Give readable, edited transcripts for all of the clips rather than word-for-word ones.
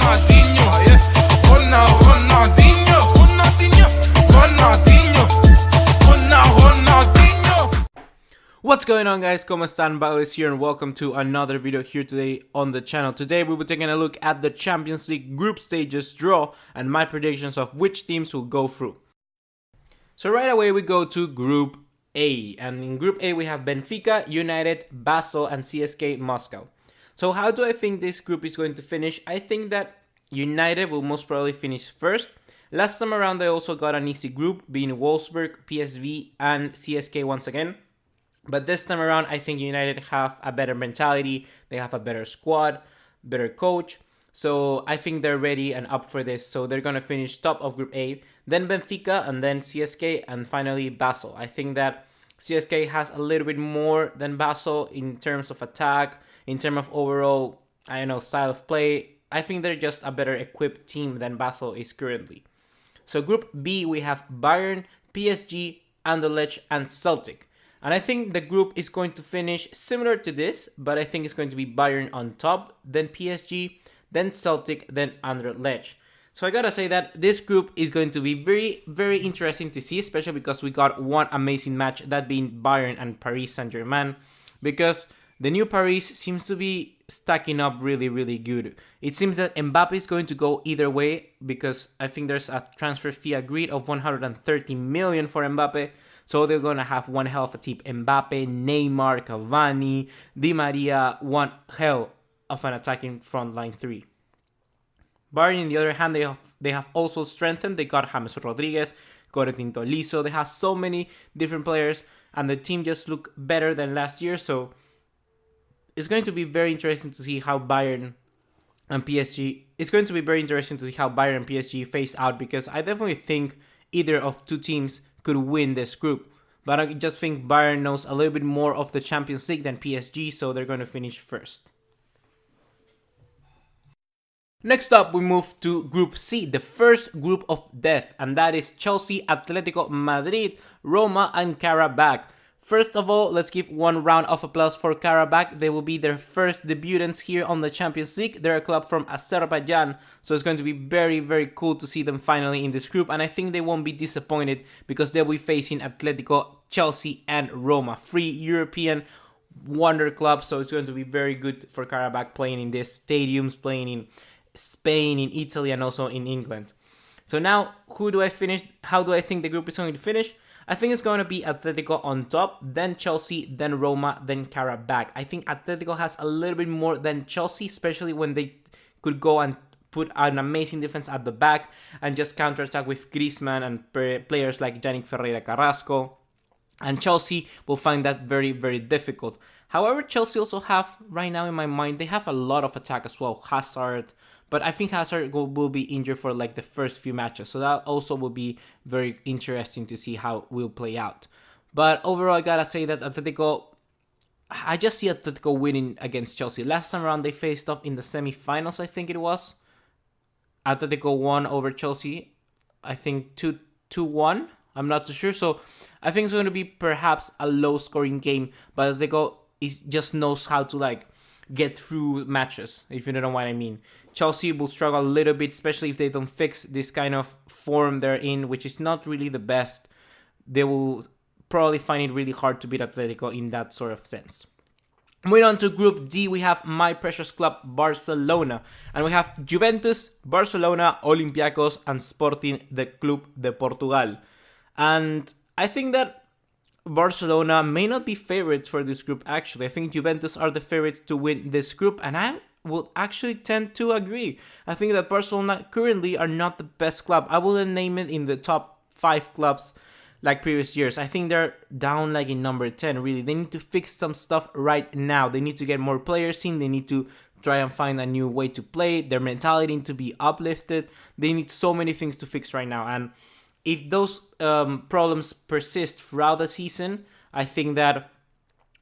Ronaldinho, Ronaldinho, Ronaldinho, Ronaldinho. What's going on, guys? ¿Cómo están? Balis here and welcome to another video here today on the channel. Today we'll be taking a look at the Champions League group stages draw and my predictions of which teams will go through. So right away we go to Group A, and in Group A we have Benfica, United, Basel and CSK Moscow. So how do I think this group is going to finish? I think that United will most probably finish first. Last time around they also got an easy group, being Wolfsburg, PSV and CSK once again. But this time around I think United have a better mentality, they have a better squad, better coach. So I think they're ready and up for this. So they're going to finish top of Group A, then Benfica and then CSK and finally Basel. I think that CSK has a little bit more than Basel in terms of attack, in terms of overall, style of play. I think they're just a better equipped team than Basel is currently. So Group B we have Bayern, PSG, Anderlecht and Celtic. And I think the group is going to finish similar to this, but I think it's going to be Bayern on top, then PSG, then Celtic, then Anderlecht. So I gotta say that this group is going to be very, very interesting to see, especially because we got one amazing match, that being Bayern and Paris Saint-Germain, because the new Paris seems to be stacking up really, really good. It seems that Mbappe is going to go either way, because I think there's a transfer fee agreed of 130 million for Mbappe. So they're going to have one hell of a team. Mbappe, Neymar, Cavani, Di Maria, one hell of an attacking front line three. Bayern, on the other hand, they have also strengthened. They got James Rodriguez, Corentin Tolisso. They have so many different players, and the team just look better than last year. So it's going to be very interesting to see how Bayern and PSG. It's going to be very interesting to see how Bayern and PSG face out, because I definitely think either of two teams could win this group. But I just think Bayern knows a little bit more of the Champions League than PSG, so they're going to finish first. Next up, we move to Group C, the first group of death, and that is Chelsea, Atletico Madrid, Roma, and Karabakh. First of all, let's give one round of applause for Karabakh. They will be their first debutants here on the Champions League. They're a club from Azerbaijan, so it's going to be very, very cool to see them finally in this group, and I think they won't be disappointed because they'll be facing Atletico, Chelsea, and Roma. Three European wonder clubs, so it's going to be very good for Karabakh playing in these stadiums, playing in Spain, in Italy, and also in England. So now, how do I think the group is going to finish? I think it's going to be Atletico on top, then Chelsea, then Roma, then Karabakh. I think Atletico has a little bit more than Chelsea, especially when they could go and put an amazing defense at the back and just counterattack with Griezmann and players like Yannick Ferreira Carrasco. And Chelsea will find that very, very difficult. However, Chelsea also have, right now in my mind, they have a lot of attack as well. Hazard, but I think Hazard will be injured for like the first few matches. So that also will be very interesting to see how it will play out. But overall, I gotta say that I just see Atletico winning against Chelsea. Last time around, they faced off in the semi-finals, I think it was. Atletico won over Chelsea, I think 2-1. I'm not too sure. So I think it's going to be perhaps a low-scoring game. But Atletico just knows how to get through matches, if you know what I mean. Chelsea will struggle a little bit, especially if they don't fix this kind of form they're in, which is not really the best. They will probably find it really hard to beat Atletico in that sort of sense. Moving on to Group D, we have my precious club Barcelona. And we have Juventus, Barcelona, Olympiacos, and Sporting the Club de Portugal. And I think that Barcelona may not be favorites for this group actually. I think Juventus are the favorites to win this group, and I would actually tend to agree. I think that Barcelona currently are not the best club. I wouldn't name it in the top 5 clubs like previous years. I think they're down in number 10 really. They need to fix some stuff right now. They need to get more players in. They need to try and find a new way to play. Their mentality need to be uplifted. They need so many things to fix right now, and if those problems persist throughout the season, I think that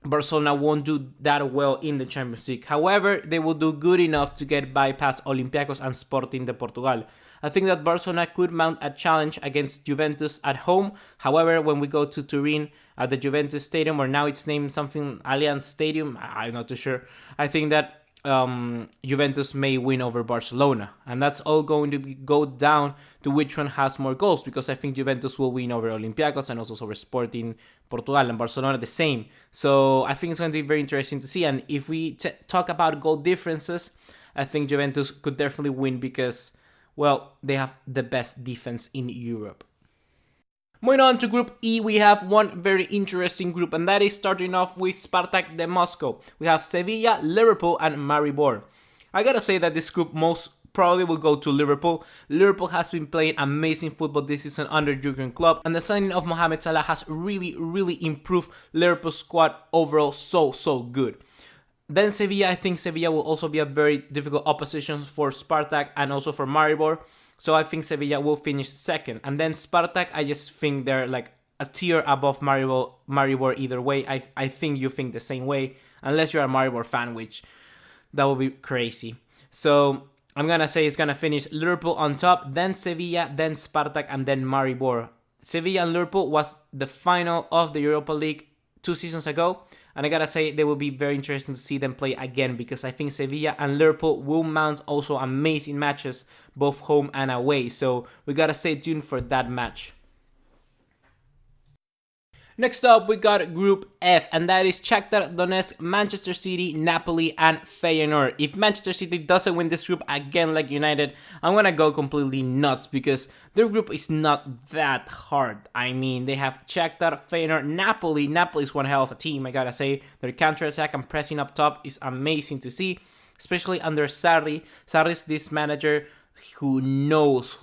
Barcelona won't do that well in the Champions League. However, they will do good enough to get by past Olympiacos and Sporting de Portugal. I think that Barcelona could mount a challenge against Juventus at home. However, when we go to Turin at the Juventus Stadium, or now it's named something Allianz Stadium, I'm not too sure. I think that Juventus may win over Barcelona, and that's all going to go down to which one has more goals, because I think Juventus will win over Olympiacos and also over Sporting Portugal, and Barcelona the same. So I think it's going to be very interesting to see. And if we talk about goal differences, I think Juventus could definitely win because, well, they have the best defense in Europe. Moving on to Group E, we have one very interesting group, and that is starting off with Spartak de Moscow. We have Sevilla, Liverpool, and Maribor. I gotta say that this group most probably will go to Liverpool. Liverpool has been playing amazing football this season under Jurgen Klopp, and the signing of Mohamed Salah has really improved Liverpool's squad overall so good. Then Sevilla, I think Sevilla will also be a very difficult opposition for Spartak and also for Maribor. So I think Sevilla will finish second. And then Spartak, I just think they're like a tier above Maribor either way. I think you think the same way, unless you're a Maribor fan, which that would be crazy. So I'm going to say it's going to finish Liverpool on top, then Sevilla, then Spartak, and then Maribor. Sevilla and Liverpool was the final of the Europa League 2 seasons ago. And I gotta say, they will be very interesting to see them play again, because I think Sevilla and Liverpool will mount also amazing matches, both home and away. So we gotta stay tuned for that match. Next up, we got Group F, and that is Shakhtar Donetsk, Manchester City, Napoli, and Feyenoord. If Manchester City doesn't win this group again like United, I'm gonna go completely nuts, because their group is not that hard. I mean, they have Shakhtar, Feyenoord, Napoli. Napoli is one hell of a team, I gotta say. Their counter-attack and pressing up top is amazing to see, especially under Sarri. Sarri is this manager who knows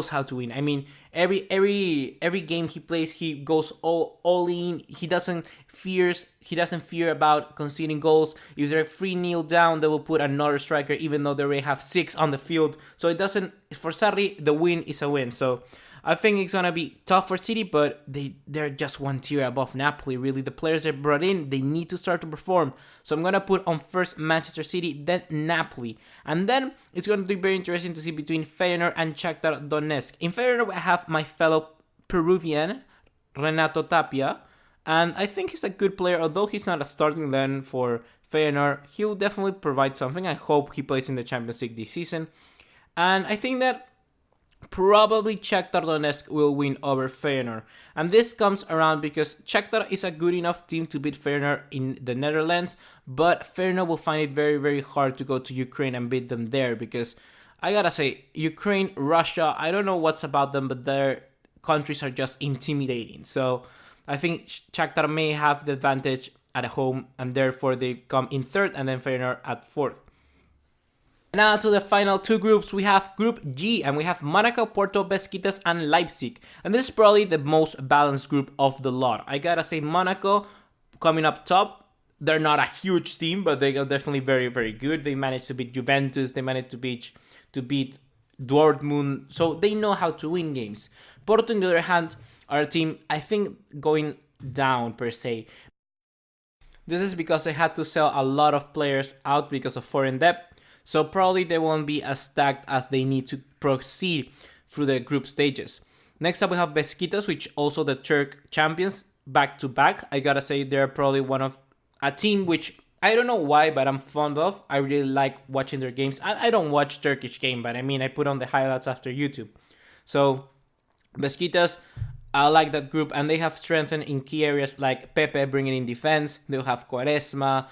how to win. I mean, every game he plays, he goes all in. He doesn't fear about conceding goals. If they're 3-0 down, they will put another striker, even though they already have 6 on the field. So it doesn't, for Sarri, the win is a win. So I think it's gonna be tough for City, but they're just one tier above Napoli. Really, the players they brought in, they need to start to perform. So I'm gonna put on first Manchester City, then Napoli, and then it's gonna be very interesting to see between Feyenoord and Shakhtar Donetsk. In Feyenoord, I have my fellow Peruvian Renato Tapia, and I think he's a good player. Although he's not a starting then for Feyenoord, he'll definitely provide something. I hope he plays in the Champions League this season, and I think that probably Shakhtar Donetsk will win over Feyenoord. And this comes around because Shakhtar is a good enough team to beat Feyenoord in the Netherlands, but Feyenoord will find it very hard to go to Ukraine and beat them there, because I gotta say, Ukraine, Russia, I don't know what's about them, but their countries are just intimidating. So I think Shakhtar may have the advantage at home, and therefore they come in third, and then Feyenoord at fourth. Now to the final 2 groups, we have Group G, and we have Monaco, Porto, Besiktas, and Leipzig. And this is probably the most balanced group of the lot. I gotta say, Monaco coming up top. They're not a huge team, but they are definitely very good. They managed to beat Juventus, they managed to beat Dortmund, so they know how to win games. Porto, on the other hand, are a team, I think, going down per se. This is because they had to sell a lot of players out because of foreign debt. So probably they won't be as stacked as they need to proceed through the group stages. Next up, we have Besiktas, which also the Turk champions back to back. I gotta say, they're probably one of a team which I don't know why, but I'm fond of. I really like watching their games. I don't watch Turkish game, but I mean, I put on the highlights after YouTube. So Besiktas, I like that group, and they have strengthened in key areas like Pepe bringing in defense. They'll have Quaresma.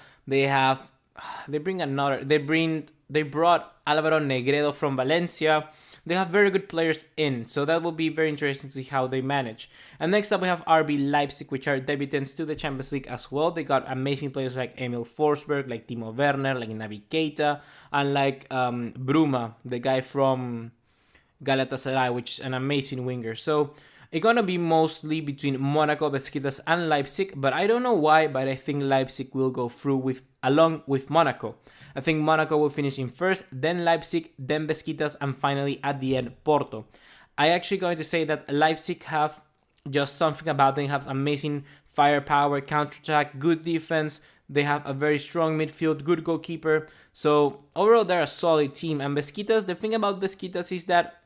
They brought Alvaro Negredo from Valencia. They have very good players in, so that will be very interesting to see how they manage. And next up, we have RB Leipzig, which are debutants to the Champions League as well. They got amazing players like Emil Forsberg, like Timo Werner, like Naby Keita, and like Bruma, the guy from Galatasaray, which is an amazing winger. So it's gonna be mostly between Monaco, Besiktas, and Leipzig, but I don't know why, but I think Leipzig will go through along with Monaco. I think Monaco will finish in first, then Leipzig, then Besiktas, and finally at the end, Porto. I actually going to say that Leipzig have just something about them. They have amazing firepower, counterattack, good defense. They have a very strong midfield, good goalkeeper. So overall, they're a solid team. And Besiktas, the thing about Besiktas is that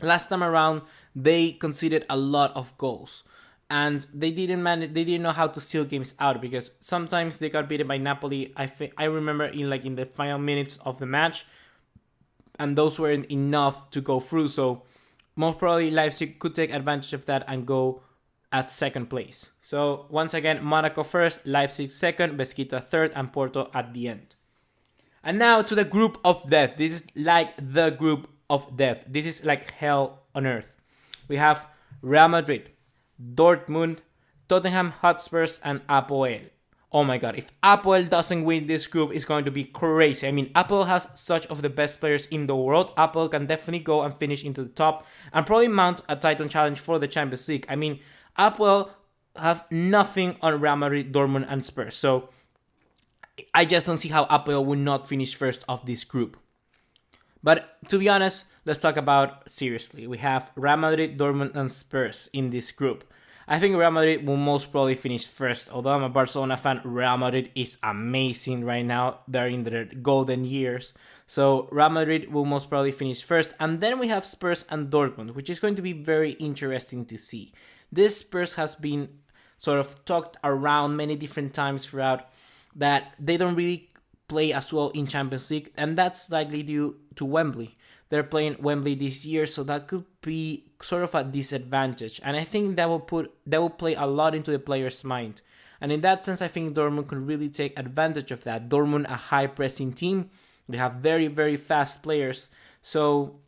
last time around, they conceded a lot of goals. and they didn't manage. They didn't know how to seal games out, because sometimes they got beaten by Napoli. I remember in the final minutes of the match, and those weren't enough to go through. So most probably Leipzig could take advantage of that and go at second place. So once again, Monaco first, Leipzig second, Besiktas third, and Porto at the end. And now to the group of death. This is like the group of death. This is like hell on earth. We have Real Madrid, Dortmund, Tottenham Hotspurs, and Apoel. Oh my god, if Apoel doesn't win this group, it's going to be crazy. I mean, Apoel has such of the best players in the world. Apoel can definitely go and finish into the top and probably mount a title challenge for the Champions League. I mean, Apoel have nothing on Real Madrid, Dortmund, and Spurs. So I just don't see how Apoel will not finish first of this group. But to be honest, let's talk about seriously. We have Real Madrid, Dortmund, and Spurs in this group. I think Real Madrid will most probably finish first. Although I'm a Barcelona fan, Real Madrid is amazing right now. They're in their golden years. So Real Madrid will most probably finish first. And then we have Spurs and Dortmund, which is going to be very interesting to see. This Spurs has been sort of talked around many different times throughout, that they don't really play as well in Champions League, and that's likely due to Wembley. They're playing Wembley this year, so that could be sort of a disadvantage. And I think that will play a lot into the player's mind. And in that sense, I think Dortmund could really take advantage of that. Dortmund, a high pressing team, they have very, very fast players. So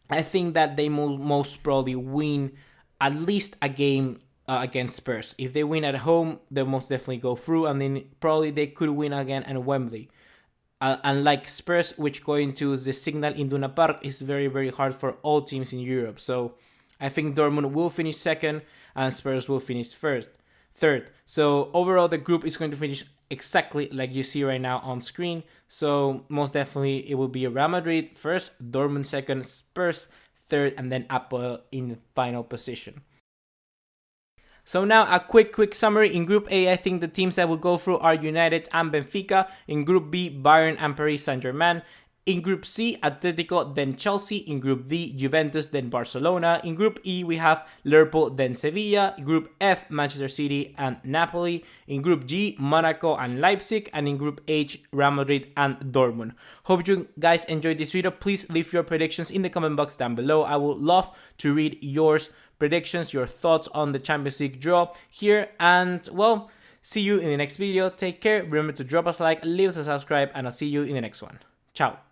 I think that they will most probably win at least a game against Spurs. If they win at home, they'll most definitely go through, and then probably they could win again at Wembley. Unlike Spurs, which going to the Signal Iduna Park is very, very hard for all teams in Europe. So I think Dortmund will finish second and Spurs will finish third. So overall, the group is going to finish exactly like you see right now on screen. So most definitely, it will be Real Madrid first, Dortmund second, Spurs third, and then Apoel in the final position. So now a quick summary. In Group A, I think the teams that will go through are United and Benfica. In Group B, Bayern and Paris Saint-Germain. In Group C, Atletico, then Chelsea. In Group D, Juventus, then Barcelona. In Group E, we have Liverpool, then Sevilla. Group F, Manchester City and Napoli. In Group G, Monaco and Leipzig. And in Group H, Real Madrid and Dortmund. Hope you guys enjoyed this video. Please leave your predictions in the comment box down below. I would love to read yours predictions, your thoughts on the Champions League draw here, and well, see you in the next video. Take care, remember to drop us a like, leave us a subscribe, and I'll see you in the next one. Ciao.